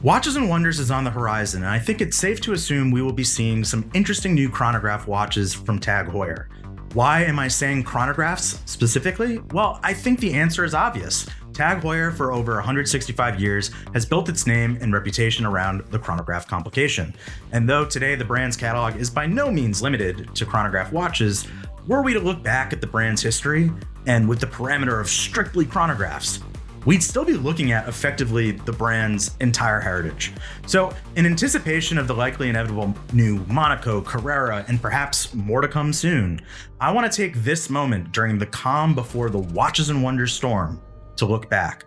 Watches and Wonders is on the horizon, and I think it's safe to assume we will be seeing some interesting new chronograph watches from TAG Heuer. Why am I saying chronographs specifically? Well, I think the answer is obvious. TAG Heuer, for over 165 years, has built its name and reputation around the chronograph complication. And though today the brand's catalog is by no means limited to chronograph watches, were we to look back at the brand's history, and with the parameter of strictly chronographs, we'd still be looking at effectively the brand's entire heritage. So in anticipation of the likely inevitable new Monaco, Carrera, and perhaps more to come soon, I want to take this moment during the calm before the Watches and Wonders storm to look back.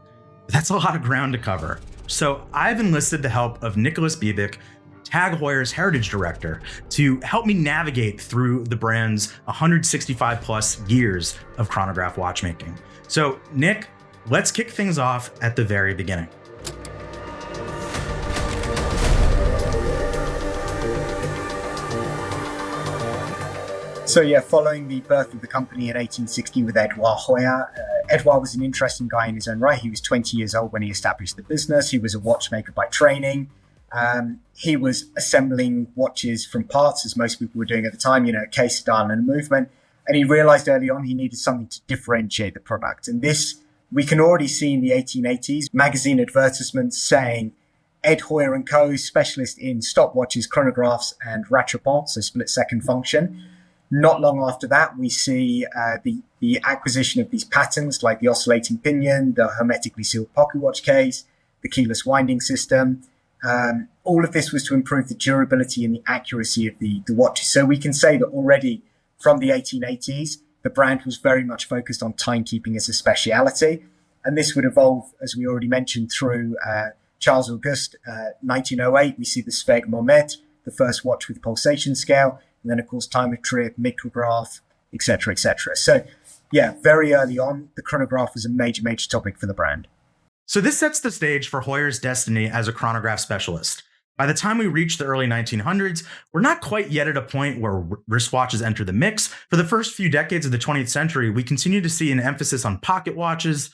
That's a lot of ground to cover. So I've enlisted the help of Nicholas Biebuyck, TAG Heuer's Heritage Director, to help me navigate through the brand's 165 plus years of chronograph watchmaking. So Nick, let's kick things off at the very beginning. So following the birth of the company in 1860 with Édouard Heuer, Édouard was an interesting guy in his own right. He was 20 years old when he established the business. He was a watchmaker by training. He was assembling watches from parts, as most people were doing at the time, a case, dial, and a movement. And he realized early on he needed something to differentiate the product. And this we can already see in the 1880s magazine advertisements saying Ed Heuer & Co., specialist in stopwatches, chronographs, and rattrapants, so split-second function. Not long after that, we see the acquisition of these patents like the oscillating pinion, the hermetically sealed pocket watch case, the keyless winding system. All of this was to improve the durability and the accuracy of the watches. So we can say that already from the 1880s, the brand was very much focused on timekeeping as a speciality. And this would evolve, as we already mentioned, through Charles Auguste, 1908. We see the Sphègue Momet, the first watch with pulsation scale. And then, of course, Time+Tide, Mikrograph, etc., etc. So, very early on, the chronograph was a major, major topic for the brand. So this sets the stage for Heuer's destiny as a chronograph specialist. By the time we reach the early 1900s, we're not quite yet at a point where wristwatches enter the mix. For the first few decades of the 20th century, we continue to see an emphasis on pocket watches,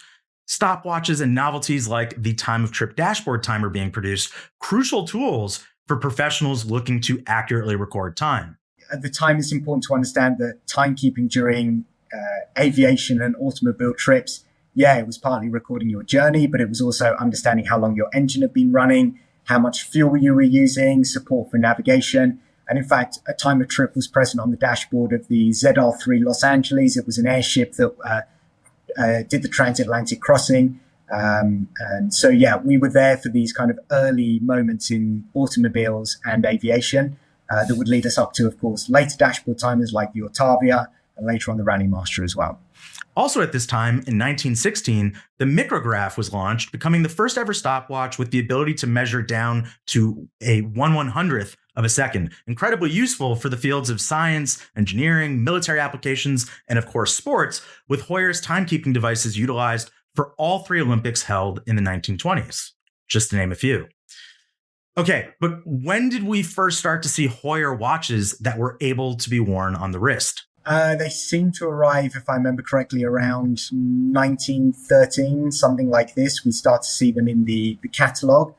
stopwatches, and novelties like the time-of-trip dashboard timer being produced, crucial tools for professionals looking to accurately record time. At the time, it's important to understand that timekeeping during aviation and automobile trips, it was partly recording your journey, but it was also understanding how long your engine had been running, how much fuel you were using, support for navigation. And in fact, a time-of-trip was present on the dashboard of the ZR-3 Los Angeles. It was an airship that did the transatlantic crossing. And so, we were there for these kind of early moments in automobiles and aviation that would lead us up to, of course, later dashboard timers like the Ortavia and later on the Rally Master as well. Also at this time, in 1916, the Mikrograph was launched, becoming the first ever stopwatch with the ability to measure down to a 1/100th of a second. Incredibly useful for the fields of science, engineering, military applications, and of course sports, with Heuer's timekeeping devices utilized for all three Olympics held in the 1920s, just to name a few. Okay, but when did we first start to see Heuer watches that were able to be worn on the wrist? They seem to arrive, if I remember correctly, around 1913, something like this. We start to see them in the catalogue.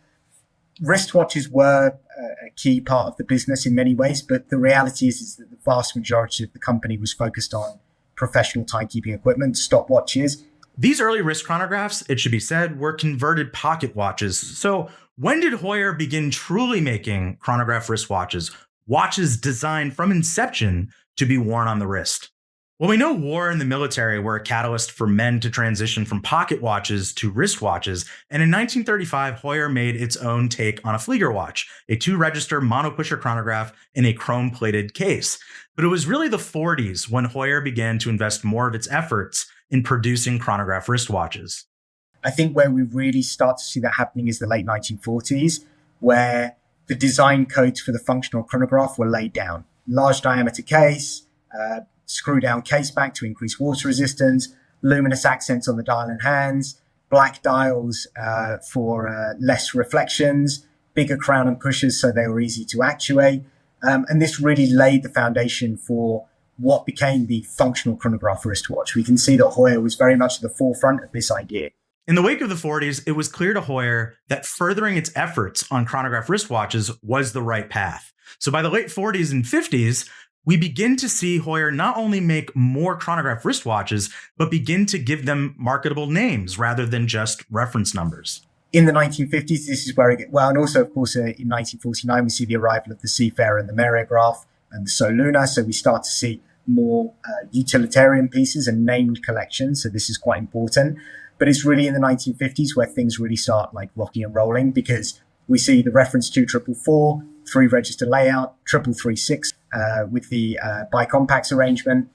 Wristwatches were a key part of the business in many ways, but the reality is that the vast majority of the company was focused on professional timekeeping equipment, stopwatches. These early wrist chronographs, it should be said, were converted pocket watches. So when did Heuer begin truly making chronograph wristwatches, watches designed from inception to be worn on the wrist? Well, we know war and the military were a catalyst for men to transition from pocket watches to wristwatches, and in 1935, Heuer made its own take on a Flieger watch, a two-register monopusher chronograph in a chrome-plated case. But it was really the 40s when Heuer began to invest more of its efforts in producing chronograph wristwatches. I think where we really start to see that happening is the late 1940s, where the design codes for the functional chronograph were laid down. Large diameter case, screw down case back to increase water resistance, luminous accents on the dial and hands, black dials for less reflections, bigger crown and pushers so they were easy to actuate. And this really laid the foundation for what became the functional chronograph wristwatch. We can see that Heuer was very much at the forefront of this idea. In the wake of the 40s, it was clear to Heuer that furthering its efforts on chronograph wristwatches was the right path. So by the late 40s and 50s, we begin to see Heuer not only make more chronograph wristwatches, but begin to give them marketable names rather than just reference numbers. In the 1950s, this is where it gets, well, and also, of course, in 1949, we see the arrival of the Seafarer and the Mareographe and the Soluna. So we start to see more utilitarian pieces and named collections. So this is quite important. But it's really in the 1950s where things really start like rocking and rolling, because we see the reference 2444, 3-register layout, 3336 with the bicompax arrangement.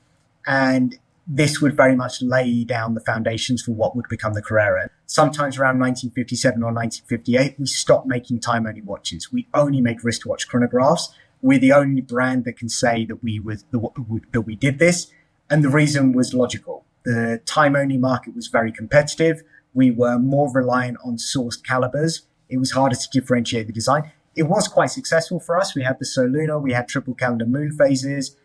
And this would very much lay down the foundations for what would become the Carrera. Sometimes around 1957 or 1958, we stopped making time-only watches. We only make wristwatch chronographs. We're the only brand that can say that we did this. And the reason was logical. The time-only market was very competitive. We were more reliant on sourced calibers. It was harder to differentiate the design. It was quite successful for us. We had the Soluna, we had triple calendar moon phases.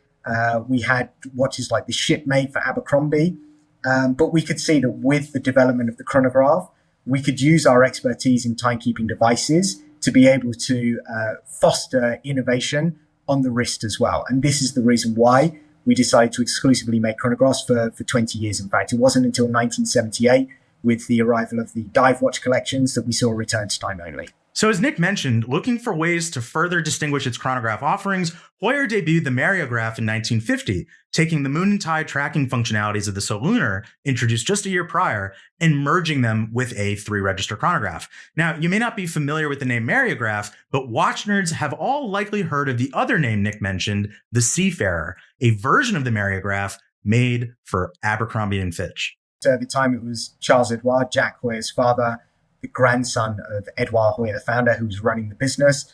We had watches like the Shipmate for Abercrombie. But we could see that with the development of the chronograph, we could use our expertise in timekeeping devices to be able to foster innovation on the wrist as well. And this is the reason why we decided to exclusively make chronographs for 20 years. In fact, it wasn't until 1978 with the arrival of the dive watch collections that we saw a return to time only. So as Nick mentioned, looking for ways to further distinguish its chronograph offerings, Heuer debuted the Mareographe in 1950, taking the moon and tide tracking functionalities of the Soluna, introduced just a year prior, and merging them with a 3-register chronograph. Now, you may not be familiar with the name Mareographe, but watch nerds have all likely heard of the other name Nick mentioned, the Seafarer, a version of the Mareographe made for Abercrombie and Fitch. So at the time, it was Charles Édouard, Jack Heuer's father, the grandson of Édouard Heuer, the founder, who was running the business.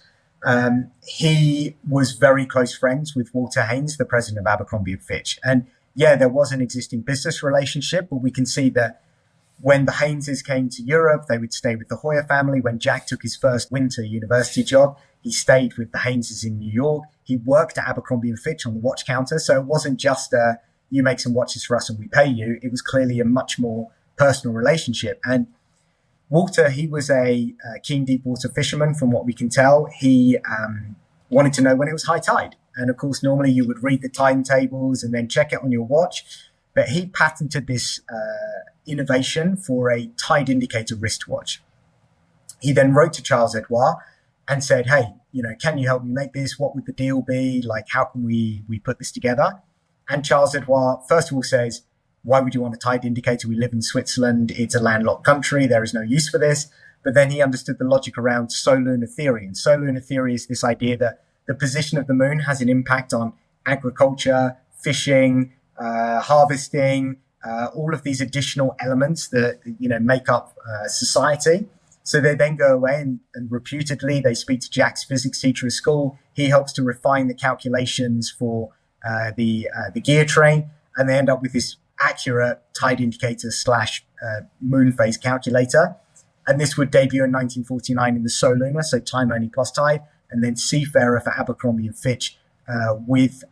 He was very close friends with Walter Haynes, the president of Abercrombie and Fitch. And yeah, there was an existing business relationship, but we can see that when the Hayneses came to Europe, they would stay with the Heuer family. When Jack took his first winter university job, he stayed with the Hayneses in New York. He worked at Abercrombie and Fitch on the watch counter. So it wasn't just you make some watches for us and we pay you. It was clearly a much more personal relationship. And Walter, he was a keen deep water fisherman, from what we can tell. He wanted to know when it was high tide. And of course, normally you would read the timetables and then check it on your watch. But he patented this innovation for a tide indicator wristwatch. He then wrote to Charles Édouard and said, hey, can you help me make this? What would the deal be? Like, how can we put this together? And Charles Édouard, first of all, says, why would you want a tide indicator? We live in Switzerland. It's a landlocked country. There is no use for this. But then he understood the logic around solunar theory. And solunar theory is this idea that the position of the moon has an impact on agriculture, fishing, harvesting, all of these additional elements that, make up society. So they then go away and reputedly they speak to Jack's physics teacher at school. He helps to refine the calculations for the gear train. And they end up with this accurate tide indicator / moon phase calculator. And this would debut in 1949 in the Soluna, so time only plus tide, and then Seafarer for Abercrombie and Fitch with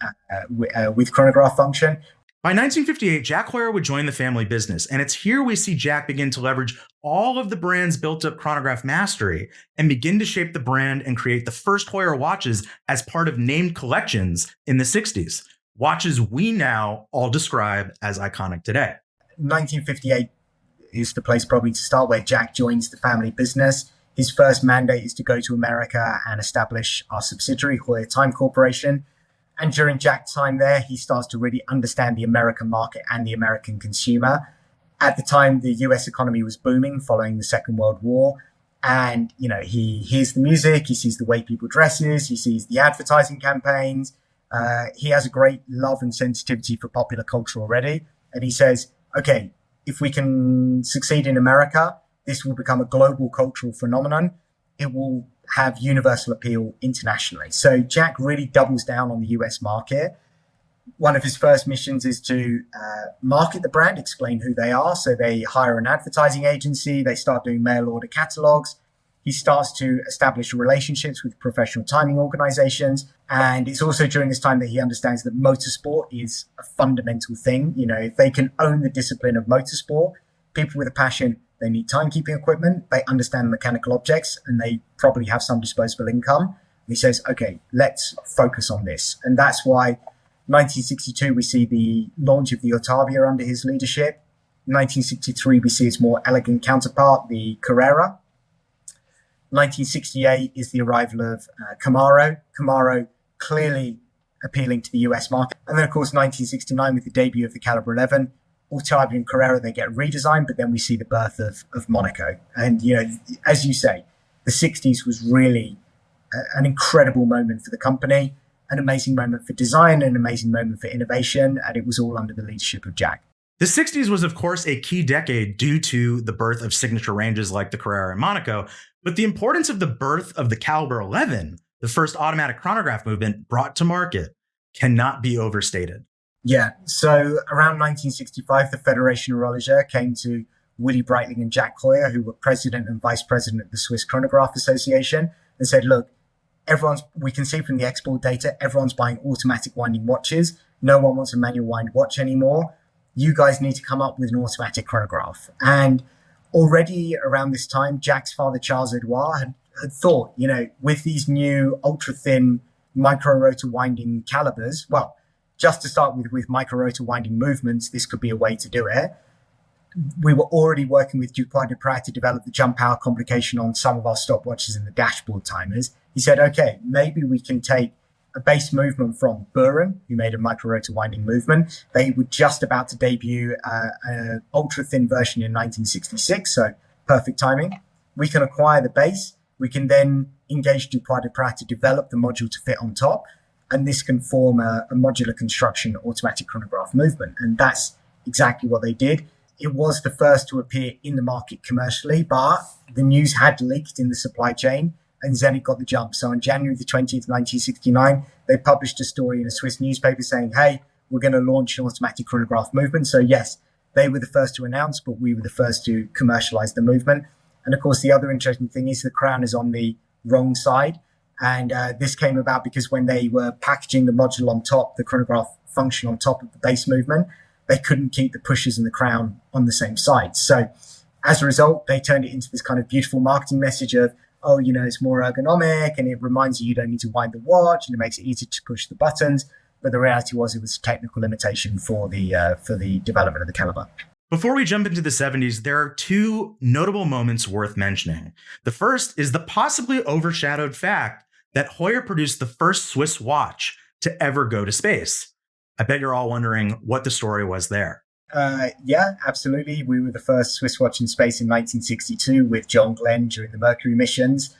chronograph function. By 1958, Jack Heuer would join the family business, and it's here we see Jack begin to leverage all of the brand's built-up chronograph mastery and begin to shape the brand and create the first Heuer watches as part of named collections in the 60s. Watches we now all describe as iconic today. 1958 is the place probably to start where Jack joins the family business. His first mandate is to go to America and establish our subsidiary, Heuer Time Corporation. And during Jack's time there, he starts to really understand the American market and the American consumer. At the time, the US economy was booming following the Second World War. And, he hears the music, he sees the way people dresses, he sees the advertising campaigns. He has a great love and sensitivity for popular culture already. And he says, okay, if we can succeed in America, this will become a global cultural phenomenon. It will have universal appeal internationally. So Jack really doubles down on the US market. One of his first missions is to market the brand, explain who they are. So they hire an advertising agency. They start doing mail order catalogs. He starts to establish relationships with professional timing organizations. And it's also during this time that he understands that motorsport is a fundamental thing. If they can own the discipline of motorsport, people with a passion, they need timekeeping equipment, they understand mechanical objects, and they probably have some disposable income. And he says, okay, let's focus on this. And that's why 1962, we see the launch of the Ottavia under his leadership. 1963, we see its more elegant counterpart, the Carrera. 1968 is the arrival of Camaro. Camaro clearly appealing to the US market. And then, of course, 1969 with the debut of the Calibre 11, Ottavia and Carrera, they get redesigned, but then we see the birth of Monaco. And, you know, as you say, the 60s was really an incredible moment for the company, an amazing moment for design, an amazing moment for innovation, and it was all under the leadership of Jack. The 60s was, of course, a key decade due to the birth of signature ranges like the Carrera and Monaco, but the importance of the birth of the Calibre 11, the first automatic chronograph movement brought to market, cannot be overstated. Yeah, so around 1965, the Fédération Horlogère came to Willy Breitling and Jack Heuer, who were president and vice president of the Swiss Chronograph Association, and said, look, we can see from the export data, everyone's buying automatic winding watches. No one wants a manual wind watch anymore. You guys need to come up with an automatic chronograph. And already around this time, Jack's father, Charles Édouard, had thought, you know, with these new ultra-thin micro-rotor winding calibers, well, just to start with micro-rotor winding movements, this could be a way to do it. We were already working with Dupuis de Prat to develop the jump power complication on some of our stopwatches and the dashboard timers. He said, okay, maybe we can take a base movement from Buren, who made a micro-rotor winding movement. They were just about to debut an ultra-thin version in 1966, so perfect timing. We can acquire the base. We can then engage Dupuis de Prat to develop the module to fit on top, and this can form a modular construction automatic chronograph movement. And that's exactly what they did. It was the first to appear in the market commercially, but the news had leaked in the supply chain, and Zenit got the jump. So on January the 20th, 1969, they published a story in a Swiss newspaper saying, hey, we're going to launch an automatic chronograph movement. So yes, they were the first to announce, but we were the first to commercialize the movement. And of course, the other interesting thing is the crown is on the wrong side. And this came about because when they were packaging the module on top, the chronograph function on top of the base movement, they couldn't keep the pushers and the crown on the same side. So as a result, they turned it into this kind of beautiful marketing message of, oh, you know, it's more ergonomic and it reminds you don't need to wind the watch and it makes it easier to push the buttons. But the reality was it was a technical limitation for the development of the Calibre. Before we jump into the 70s, there are two notable moments worth mentioning. The first is the possibly overshadowed fact that Heuer produced the first Swiss watch to ever go to space. I bet you're all wondering what the story was there. Yeah, absolutely. We were the first Swiss watch in space in 1962 with John Glenn during the Mercury missions.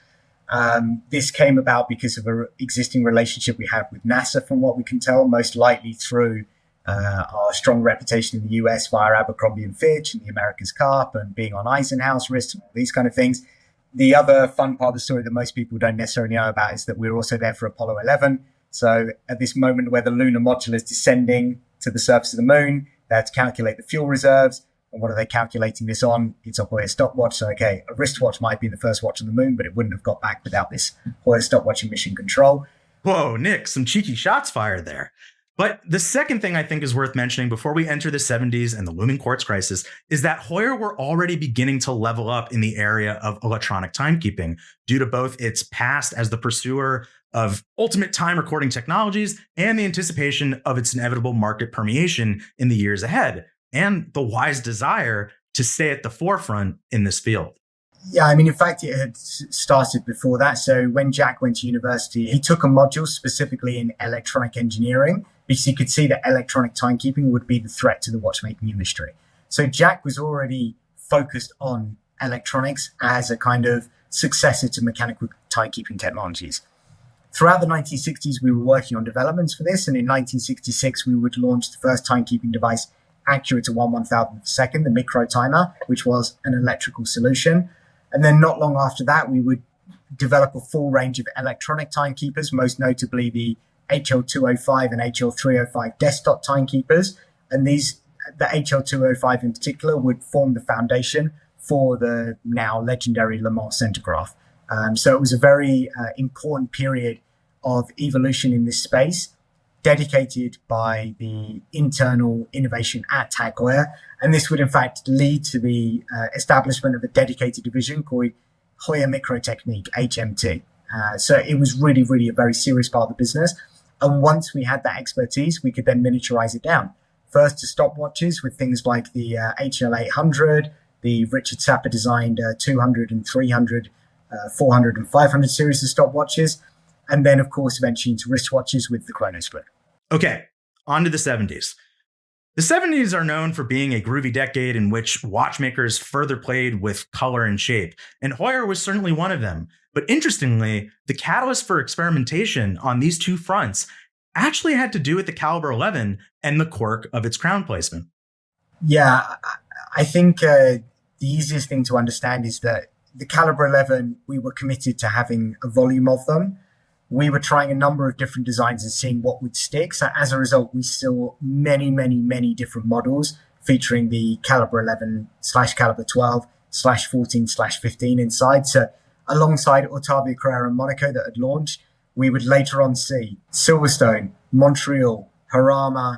This came about because of an existing relationship we had with NASA, from what we can tell, most likely through our strong reputation in the US via Abercrombie and Fitch and the America's Cup and being on Eisenhower's wrist and all these kind of things. The other fun part of the story that most people don't necessarily know about is that we were also there for Apollo 11. So at this moment where the lunar module is descending to the surface of the moon, they had to calculate the fuel reserves. And what are they calculating this on? It's a Heuer stopwatch. So, okay, a wristwatch might be the first watch on the moon, but it wouldn't have got back without this Heuer stopwatch and mission control. Whoa, Nick, some cheeky shots fired there. But the second thing I think is worth mentioning before we enter the 70s and the looming quartz crisis is that Heuer were already beginning to level up in the area of electronic timekeeping due to both its past as the pursuer of ultimate time recording technologies and the anticipation of its inevitable market permeation in the years ahead, and the wise desire to stay at the forefront in this field. Yeah, I mean, in fact, it had started before that. So when Jack went to university, he took a module specifically in electronic engineering because he could see that electronic timekeeping would be the threat to the watchmaking industry. So Jack was already focused on electronics as a kind of successor to mechanical timekeeping technologies. Throughout the 1960s, we were working on developments for this. And in 1966, we would launch the first timekeeping device accurate to 1/1000th of a second, the micro timer, which was an electrical solution. And then not long after that, we would develop a full range of electronic timekeepers, most notably the HL205 and HL305 desktop timekeepers. And the HL205 in particular would form the foundation for the now legendary Le Mans Centigraph. So it was a very important period of evolution in this space. dedicated by the internal innovation at TAG Heuer. And this would, in fact, lead to the establishment of a dedicated division called Heuer Mikrotechnik, HMT. So it was really, really a very serious part of the business. And once we had that expertise, we could then miniaturize it down. First to stopwatches with things like the HL 800, the Richard Sapper designed 200 and 300, 400 and 500 series of stopwatches. And then, of course, eventually into wristwatches with the chrono split. Okay, on to the 70s. The 70s are known for being a groovy decade in which watchmakers further played with color and shape, and Heuer was certainly one of them. But interestingly, the catalyst for experimentation on these two fronts actually had to do with the Calibre 11 and the quirk of its crown placement. Yeah, I think the easiest thing to understand is that the Calibre 11, we were committed to having a volume of them. We were trying a number of different designs and seeing what would stick. So as a result, we saw many, many, many different models featuring the Calibre 11 / Calibre 12 / 14 / 15 inside. So alongside Otavia, Carrera and Monaco that had launched, we would later on see Silverstone, Montreal, Jarama,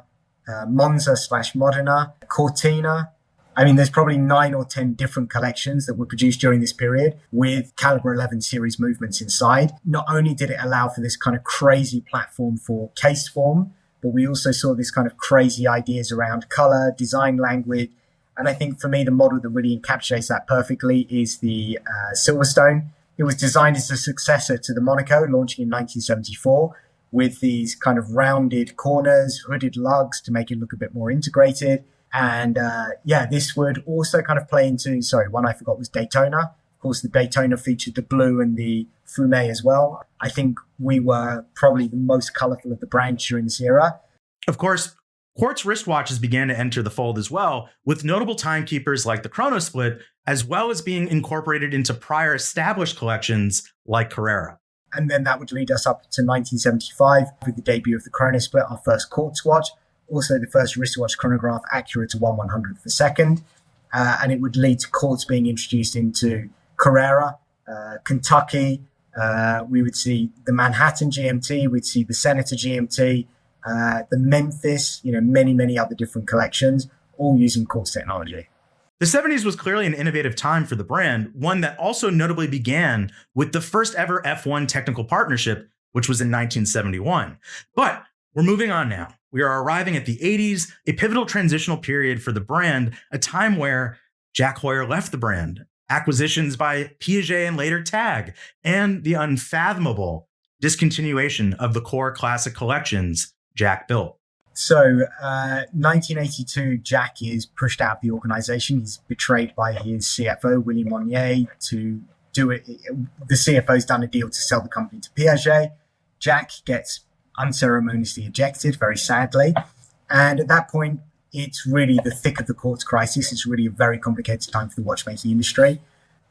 Monza / Modena, Cortina. I mean, there's probably 9 or 10 different collections that were produced during this period with Calibre 11 series movements inside. Not only did it allow for this kind of crazy platform for case form, but we also saw this kind of crazy ideas around color, design language. And I think for me, the model that really encapsulates that perfectly is the Silverstone. It was designed as a successor to the Monaco, launching in 1974, with these kind of rounded corners, hooded lugs to make it look a bit more integrated. And this would also kind of play into, one I forgot was Daytona. Of course, the Daytona featured the blue and the fume as well. I think we were probably the most colorful of the brands during this era. Of course, Quartz wristwatches began to enter the fold as well, with notable timekeepers like the Chrono Split, as well as being incorporated into prior established collections like Carrera. And then that would lead us up to 1975 with the debut of the Chrono Split, our first Quartz watch. Also the first wristwatch chronograph accurate to 1/100th of a second. And it would lead to Quartz being introduced into Carrera, Kentucky. We would see the Manhattan GMT. We'd see the Senator GMT, the Memphis, many, many other different collections, all using Quartz technology. The 70s was clearly an innovative time for the brand, one that also notably began with the first ever F1 technical partnership, which was in 1971. But we're moving on now. We are arriving at the 80s, a pivotal transitional period for the brand, a time where Jack Heuer left the brand, acquisitions by Piaget and later TAG, and the unfathomable discontinuation of the core classic collections Jack built. So 1982, Jack is pushed out of the organization. He's betrayed by his CFO, Willy Monnier, to do it. The CFO's done a deal to sell the company to Piaget. Jack gets unceremoniously ejected, very sadly. And at that point, it's really the thick of the Quartz crisis. It's really a very complicated time for the watchmaking industry.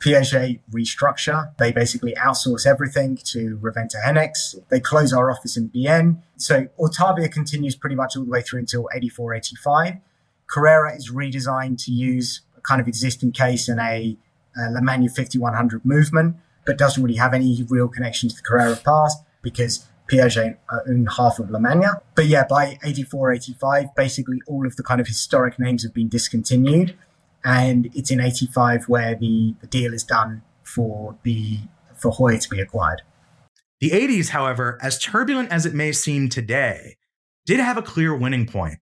Piaget restructure. They basically outsource everything to Reventa Hennex. They close our office in Bienne. So Otavia continues pretty much all the way through until 84, 85. Carrera is redesigned to use a kind of existing case in a La Manu 5100 movement, but doesn't really have any real connection to the Carrera past because Piaget owned half of La Mania. But yeah, by 84, 85, basically all of the kind of historic names have been discontinued. And it's in 85 where the deal is done for Heuer to be acquired. The 80s, however, as turbulent as it may seem today, did have a clear winning point: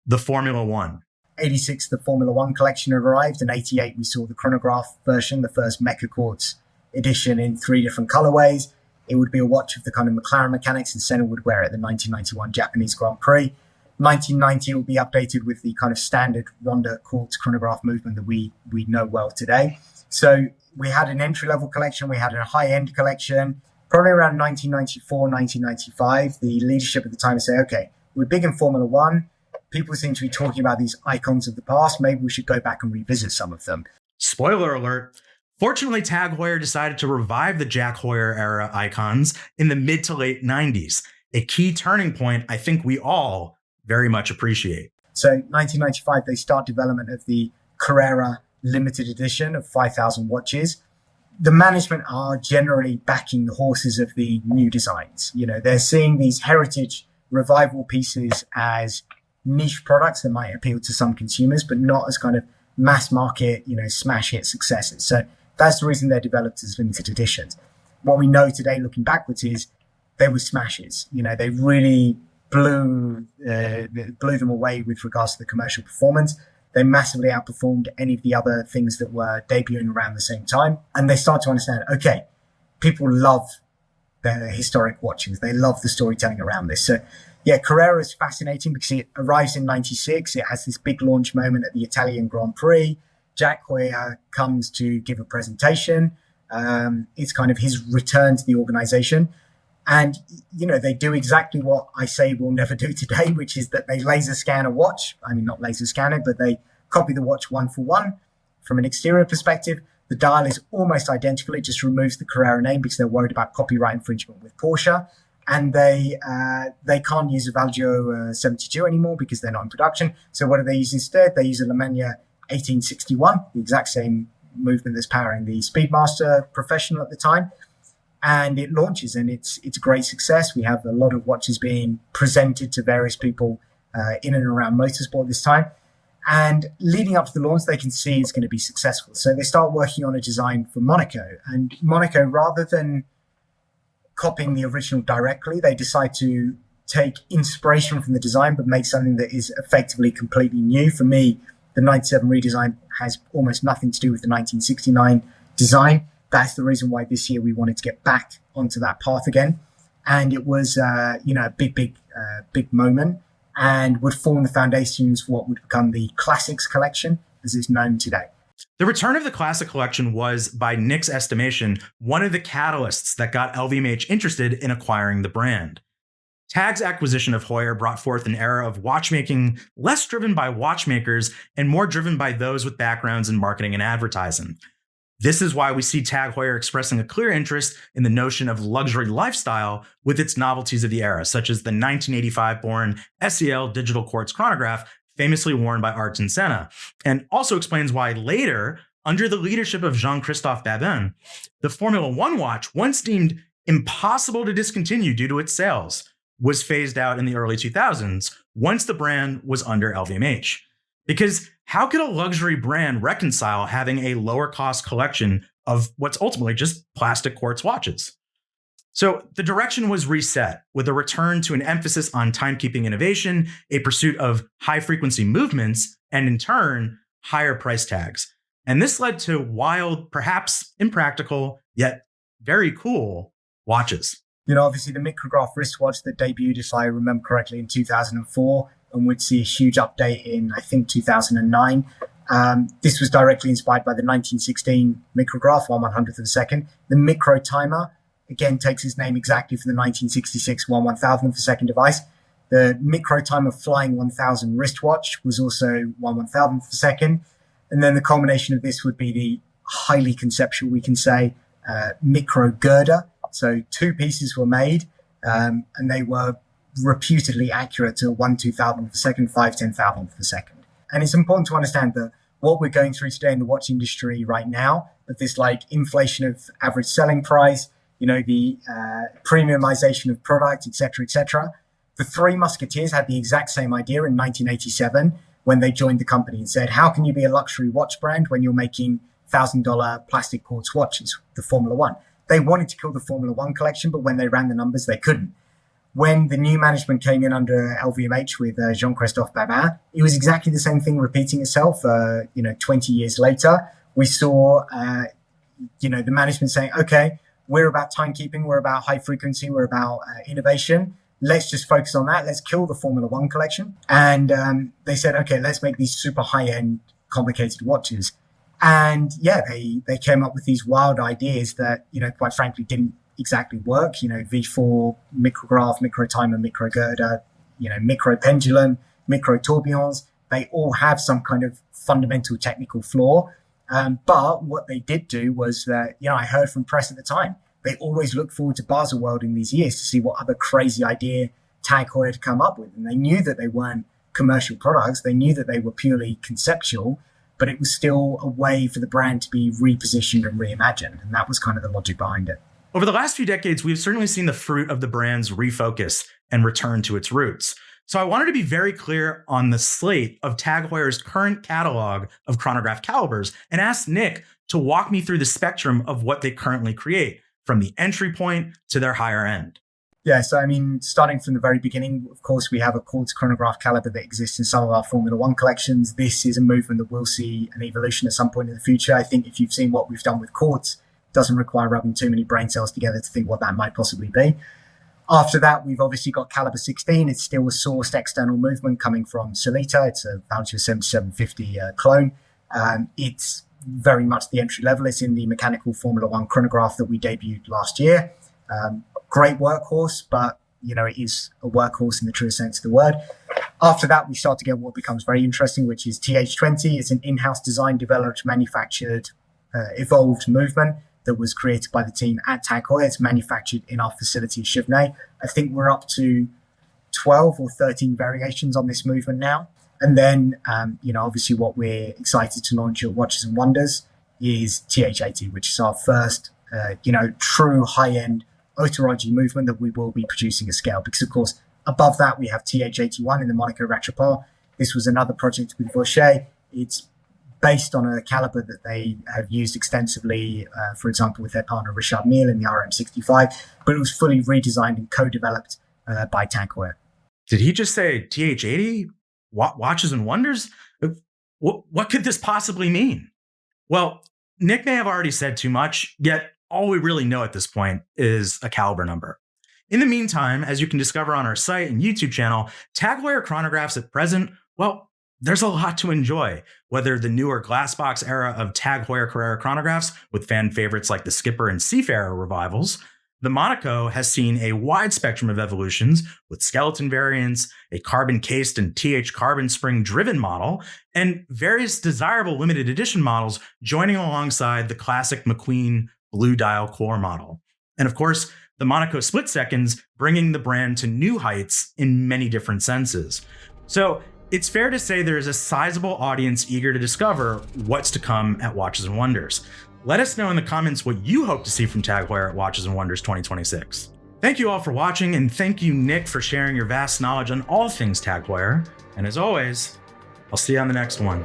the Formula One. 86, the Formula One collection arrived. In 88, we saw the Chronograph version, the first Mecha Quartz edition in 3 different colorways. It would be a watch of the kind of McLaren mechanics, and Senna would wear it at the 1991 Japanese Grand Prix. 1990 will be updated with the kind of standard Ronda Quartz chronograph movement that we know well today. So we had an entry-level collection, we had a high-end collection. Probably around 1994, 1995, the leadership at the time would say, okay, we're big in Formula One. People seem to be talking about these icons of the past. Maybe we should go back and revisit some of them. Spoiler alert. Fortunately, TAG Heuer decided to revive the Jack Heuer era icons in the mid to late 90s, a key turning point I think we all very much appreciate. So 1995, they start development of the Carrera limited edition of 5,000 watches. The management are generally backing the horses of the new designs. They're seeing these heritage revival pieces as niche products that might appeal to some consumers, but not as kind of mass market, smash hit successes. So that's the reason they're developed as limited editions. What we know today, looking backwards, is they were smashes. They really blew them away with regards to the commercial performance. They massively outperformed any of the other things that were debuting around the same time. And they start to understand, okay, people love their historic watches. They love the storytelling around this. So yeah, Carrera is fascinating because it arrives in 96. It has this big launch moment at the Italian Grand Prix. Jack Heuer comes to give a presentation. It's kind of his return to the organization. And, they do exactly what I say we'll never do today, which is that they laser scan a watch. I mean, not laser scan it, but they copy the watch one for one. From an exterior perspective, the dial is almost identical. It just removes the Carrera name because they're worried about copyright infringement with Porsche. And they can't use a Valgio 72 anymore because they're not in production. So what do they use instead? They use a Lemania 1861, the exact same movement that's powering the Speedmaster Professional at the time. And it launches, and it's a great success. We have a lot of watches being presented to various people in and around motorsport this time. And leading up to the launch, they can see it's going to be successful. So they start working on a design for Monaco. And Monaco, rather than copying the original directly, they decide to take inspiration from the design, but make something that is effectively completely new. For me, the 97 redesign has almost nothing to do with the 1969 design. That's the reason why this year we wanted to get back onto that path again. And it was, a big moment, and would form the foundations for what would become the Classics collection as it's known today. The return of the Classic collection was, by Nick's estimation, one of the catalysts that got LVMH interested in acquiring the brand. TAG's acquisition of Heuer brought forth an era of watchmaking less driven by watchmakers and more driven by those with backgrounds in marketing and advertising. This is why we see TAG Heuer expressing a clear interest in the notion of luxury lifestyle with its novelties of the era, such as the 1985-born SEL digital quartz chronograph, famously worn by Ayrton Senna, and also explains why later, under the leadership of Jean-Christophe Babin, the Formula One watch, once deemed impossible to discontinue due to its sales, was phased out in the early 2000s once the brand was under LVMH. Because how could a luxury brand reconcile having a lower cost collection of what's ultimately just plastic quartz watches? So the direction was reset with a return to an emphasis on timekeeping innovation, a pursuit of high frequency movements, and in turn, higher price tags. And this led to wild, perhaps impractical, yet very cool watches. Obviously the Mikrograph wristwatch that debuted, if I remember correctly, in 2004, and would see a huge update in, I think, 2009. This was directly inspired by the 1916 Mikrograph, 1/100th of a second. The Micro Timer, again, takes its name exactly from the 1966 1/1000th of a second device. The Micro Timer Flying 1000 wristwatch was also 1/1000th of a second. And then the culmination of this would be the highly conceptual, we can say, Micro Girder. So two pieces were made, and they were reputedly accurate to 1/2000th of a second, 5/10,000th of a second. And it's important to understand that what we're going through today in the watch industry right now, that this inflation of average selling price, the premiumization of product, etc. The Three Musketeers had the exact same idea in 1987 when they joined the company and said, how can you be a luxury watch brand when you're making $1,000 plastic quartz watches, the Formula One? They wanted to kill the Formula One collection, but when they ran the numbers, they couldn't. When the new management came in under LVMH with Jean-Christophe Babin, it was exactly the same thing repeating itself. 20 years later, we saw, the management saying, okay, we're about timekeeping, we're about high frequency, we're about innovation. Let's just focus on that. Let's kill the Formula One collection. And they said, okay, let's make these super high-end, complicated watches. And yeah, they came up with these wild ideas that, quite frankly, didn't exactly work. V4, Mikrograph, Micro Timer, Micro Girder, Micro Pendulum, Micro Tourbillons. They all have some kind of fundamental technical flaw. But what they did do was that, I heard from press at the time, they always look forward to Basel World in these years to see what other crazy idea TAG Heuer had come up with. And they knew that they weren't commercial products. They knew that they were purely conceptual, but it was still a way for the brand to be repositioned and reimagined. And that was kind of the logic behind it. Over the last few decades, we've certainly seen the fruit of the brand's refocus and return to its roots. So I wanted to be very clear on the slate of TAG Heuer's current catalog of chronograph calibers and asked Nick to walk me through the spectrum of what they currently create, from the entry point to their higher end. Yeah, so I mean, starting from the very beginning, of course, we have a Quartz chronograph caliber that exists in some of our Formula One collections. This is a movement that we'll see an evolution at some point in the future. I think if you've seen what we've done with Quartz, it doesn't require rubbing too many brain cells together to think what that might possibly be. After that, we've obviously got Calibre 16. It's still a sourced external movement coming from Solita. It's a Valtia 7750 clone. It's very much the entry level. It's in the mechanical Formula One chronograph that we debuted last year. Great workhorse, but it is a workhorse in the true sense of the word. After that, we start to get what becomes very interesting, which is TH20. It's an in-house designed, developed, manufactured, evolved movement that was created by the team at TAG Heuer. It's manufactured in our facility at Chivnay. I think we're up to 12 or 13 variations on this movement now. And then, obviously what we're excited to launch at Watches and Wonders is TH80, which is our first, true high-end otology movement that we will be producing at scale. Because, of course, above that, we have TH81 in the Monaco Rattrapant. This was another project with Vaucher. It's based on a caliber that they have used extensively, for example, with their partner Richard Mille in the RM65, but it was fully redesigned and co-developed by TAG Heuer. Did he just say TH80? Watches and Wonders? What could this possibly mean? Well, Nick may have already said too much, yet all we really know at this point is a caliber number. In the meantime, as you can discover on our site and YouTube channel, TAG Heuer chronographs at present, well, there's a lot to enjoy, whether the newer glassbox era of TAG Heuer Carrera chronographs with fan favorites like the Skipper and Seafarer revivals. The Monaco has seen a wide spectrum of evolutions with skeleton variants, a carbon-cased and TH carbon spring-driven model, and various desirable limited edition models joining alongside the classic McQueen blue dial core model. And of course, the Monaco split seconds bringing the brand to new heights in many different senses. So it's fair to say there is a sizable audience eager to discover what's to come at Watches and Wonders. Let us know in the comments what you hope to see from TAG Heuer at Watches and Wonders 2026. Thank you all for watching, and thank you, Nick, for sharing your vast knowledge on all things TAG Heuer. And as always, I'll see you on the next one.